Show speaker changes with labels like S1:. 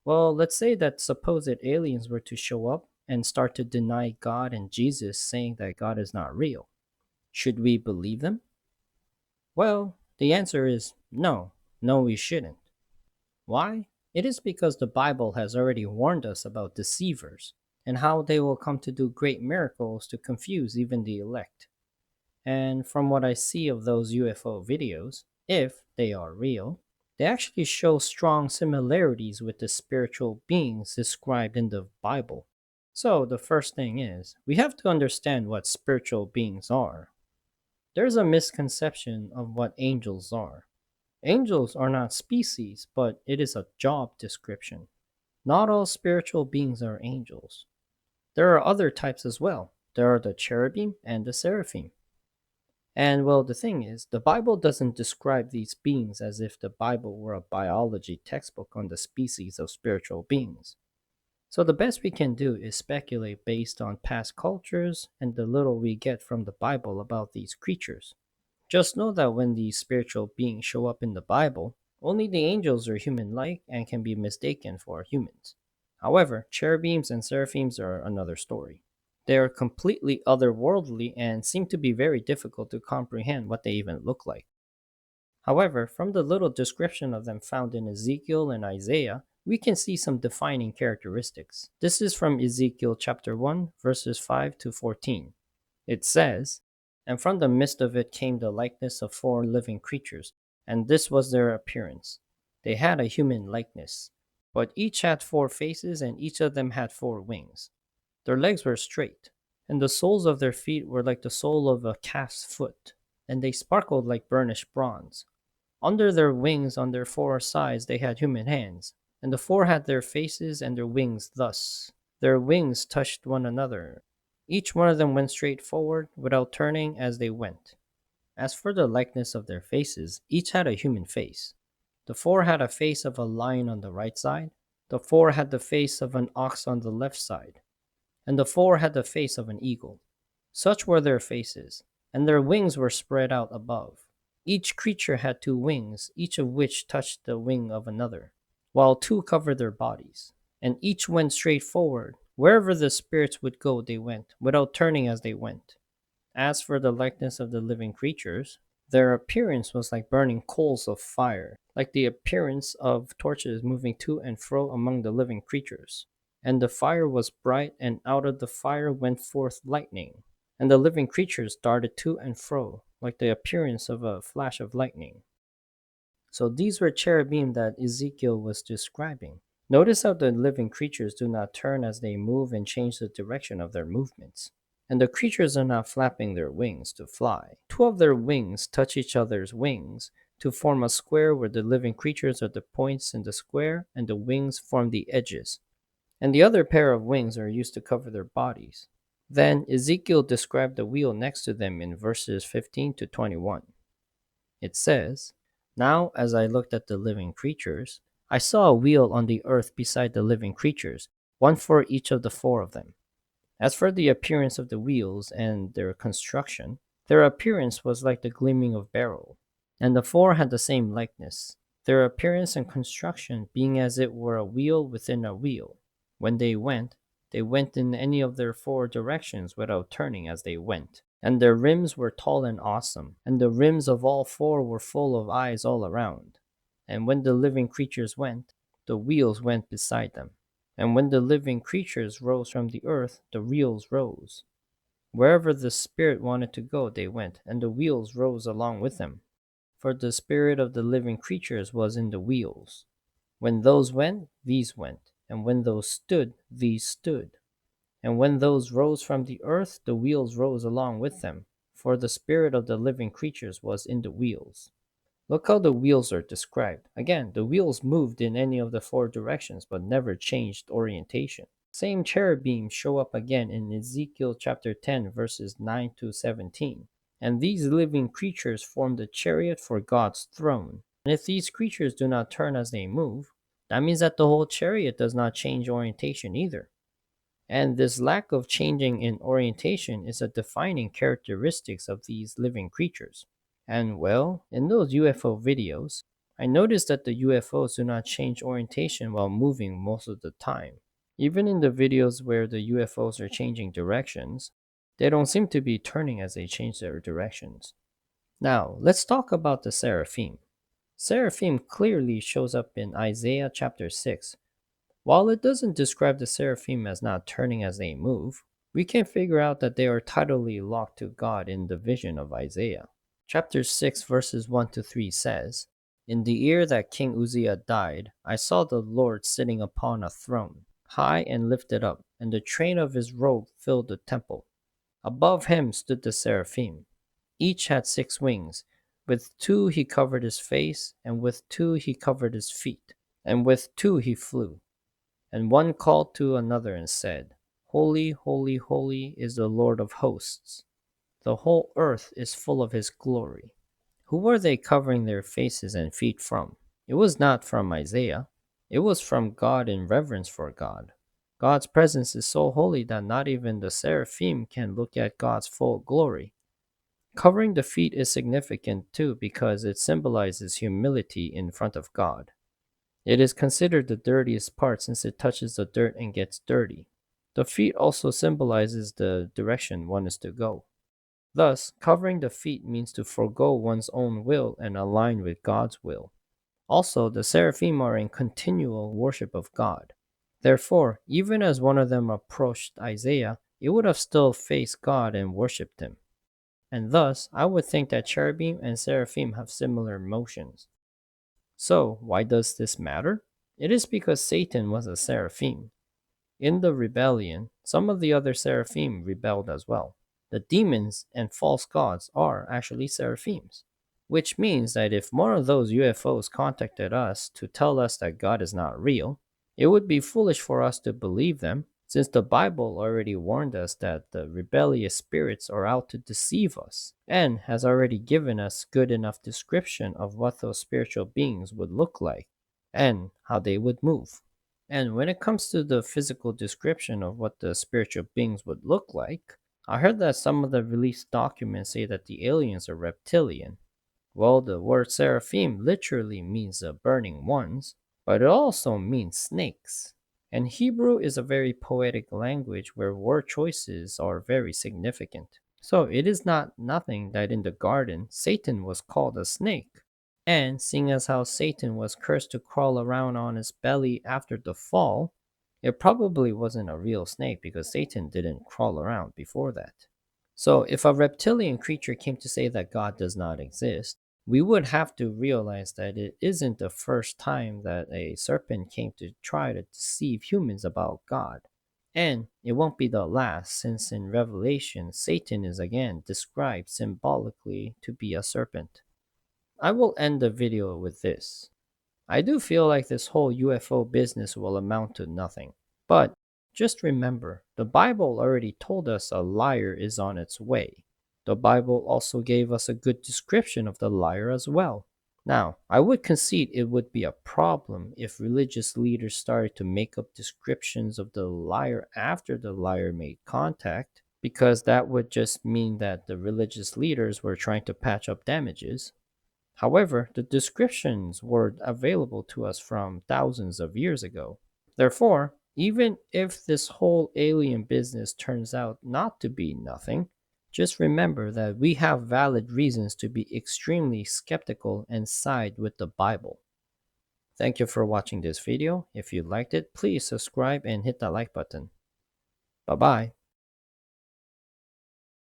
S1: Well, let's say that supposed aliens were to show up and start to deny God and Jesus, saying that God is not real. Should we believe them? Well, the answer is no. No, we shouldn't. Why? It is because the Bible has already warned us about deceivers and how they will come to do great miracles to confuse even the elect. And from what I see of those UFO videos, if they are real, they actually show strong similarities with the spiritual beings described in the Bible. So, the first thing is, we have to understand what spiritual beings are. There's a misconception of what angels are. Angels are not species, but it is a job description. Not all spiritual beings are angels. There are other types as well. There are the cherubim and the seraphim. And well, the thing is, the Bible doesn't describe these beings as if the Bible were a biology textbook on the species of spiritual beings. So the best we can do is speculate based on past cultures and the little we get from the Bible about these creatures. Just know that when these spiritual beings show up in the Bible, only the angels are human like and can be mistaken for humans. However, cherubims and seraphims are another story. They are completely otherworldly and seem to be very difficult to comprehend what they even look like. However, from the little description of them found in Ezekiel and Isaiah, we can see some defining characteristics. This is from Ezekiel chapter 1, verses 5 to 14. It says, "And from the midst of it came the likeness of four living creatures, and this was their appearance. They had a human likeness, but each had four faces, and each of them had four wings. Their legs were straight, and the soles of their feet were like the sole of a calf's foot, and they sparkled like burnished bronze. Under their wings, on their four sides, they had human hands, and the four had their faces and their wings thus. Their wings touched one another. Each one of them went straight forward, without turning as they went. As for the likeness of their faces, each had a human face. The four had a face of a lion on the right side, the four had the face of an ox on the left side, and the four had the face of an eagle. Such were their faces, and their wings were spread out above. Each creature had two wings, each of which touched the wing of another, while two covered their bodies. And each went straight forward. Wherever the spirits would go, they went, without turning as they went. As for the likeness of the living creatures, their appearance was like burning coals of fire, like the appearance of torches moving to and fro among the living creatures. And the fire was bright, and out of the fire went forth lightning. And the living creatures darted to and fro, like the appearance of a flash of lightning. So these were cherubim that Ezekiel was describing. Notice how the living creatures do not turn as they move and change the direction of their movements. And the creatures are not flapping their wings to fly. Two of their wings touch each other's wings to form a square where the living creatures are the points in the square and the wings form the edges. And the other pair of wings are used to cover their bodies. Then Ezekiel described the wheel next to them in verses 15 to 21. It says, "Now as I looked at the living creatures, I saw a wheel on the earth beside the living creatures, one for each of the four of them. As for the appearance of the wheels and their construction, their appearance was like the gleaming of beryl, and the four had the same likeness, their appearance and construction being as it were a wheel within a wheel. When they went in any of their four directions without turning as they went. And their rims were tall and awesome, and the rims of all four were full of eyes all around. And when the living creatures went, the wheels went beside them. And when the living creatures rose from the earth, the wheels rose. Wherever the spirit wanted to go, they went, and the wheels rose along with them. For the spirit of the living creatures was in the wheels. When those went, these went, and when those stood, these stood. And when those rose from the earth, the wheels rose along with them, for the spirit of the living creatures was in the wheels." Look how the wheels are described. Again, the wheels moved in any of the four directions but never changed orientation. Same cherubim show up again in Ezekiel chapter 10, verses 9 to 17. "And these living creatures form the chariot for God's throne. And if these creatures do not turn as they move, that means that the whole chariot does not change orientation either. And this lack of changing in orientation is a defining characteristics of these living creatures. And well, in those UFO videos, I noticed that the UFOs do not change orientation while moving most of the time. Even in the videos where the UFOs are changing directions, they don't seem to be turning as they change their directions. Now, let's talk about the seraphim. Seraphim clearly shows up in Isaiah chapter 6. While it doesn't describe the seraphim as not turning as they move, we can figure out that they are tidally locked to God in the vision of Isaiah. Chapter 6, verses 1 to 3 says, "In the year that King Uzziah died, I saw the Lord sitting upon a throne, high and lifted up, and the train of his robe filled the temple. Above him stood the seraphim. Each had 6 wings. With 2 he covered his face, and with 2 he covered his feet, and with 2 he flew. And one called to another and said, Holy, holy, holy is the Lord of hosts. The whole earth is full of his glory." Who were they covering their faces and feet from? It was not from Isaiah. It was from God in reverence for God. God's presence is so holy that not even the seraphim can look at God's full glory. Covering the feet is significant too because it symbolizes humility in front of God. It is considered the dirtiest part since it touches the dirt and gets dirty. The feet also symbolizes the direction one is to go. Thus, covering the feet means to forego one's own will and align with God's will. Also, the seraphim are in continual worship of God. Therefore, even as one of them approached Isaiah, it would have still faced God and worshipped him. And thus, I would think that cherubim and seraphim have similar motions. So, why does this matter? It is because Satan was a seraphim. In the rebellion, some of the other seraphim rebelled as well. The demons and false gods are actually seraphims, which means that if one of those UFOs contacted us to tell us that God is not real, it would be foolish for us to believe them, since the Bible already warned us that the rebellious spirits are out to deceive us, and has already given us good enough description of what those spiritual beings would look like and how they would move. And when it comes to the physical description of what the spiritual beings would look like, I heard that some of the released documents say that the aliens are reptilian. Well, the word seraphim literally means the burning ones, but it also means snakes. And Hebrew is a very poetic language where word choices are very significant. So it is not nothing that in the garden Satan was called a snake. And seeing as how Satan was cursed to crawl around on his belly after the fall, it probably wasn't a real snake because Satan didn't crawl around before that. So if a reptilian creature came to say that God does not exist, we would have to realize that it isn't the first time that a serpent came to try to deceive humans about God. And it won't be the last, since in Revelation, Satan is again described symbolically to be a serpent. I will end the video with this. I do feel like this whole UFO business will amount to nothing. But just remember, the Bible already told us a liar is on its way. The Bible also gave us a good description of the liar as well. Now, I would concede it would be a problem if religious leaders started to make up descriptions of the liar after the liar made contact, because that would just mean that the religious leaders were trying to patch up damages. However, the descriptions were available to us from thousands of years ago. Therefore, even if this whole alien business turns out not to be nothing, just remember that we have valid reasons to be extremely skeptical and side with the Bible. Thank you for watching this video. If you liked it, please subscribe and hit that like button. Bye bye.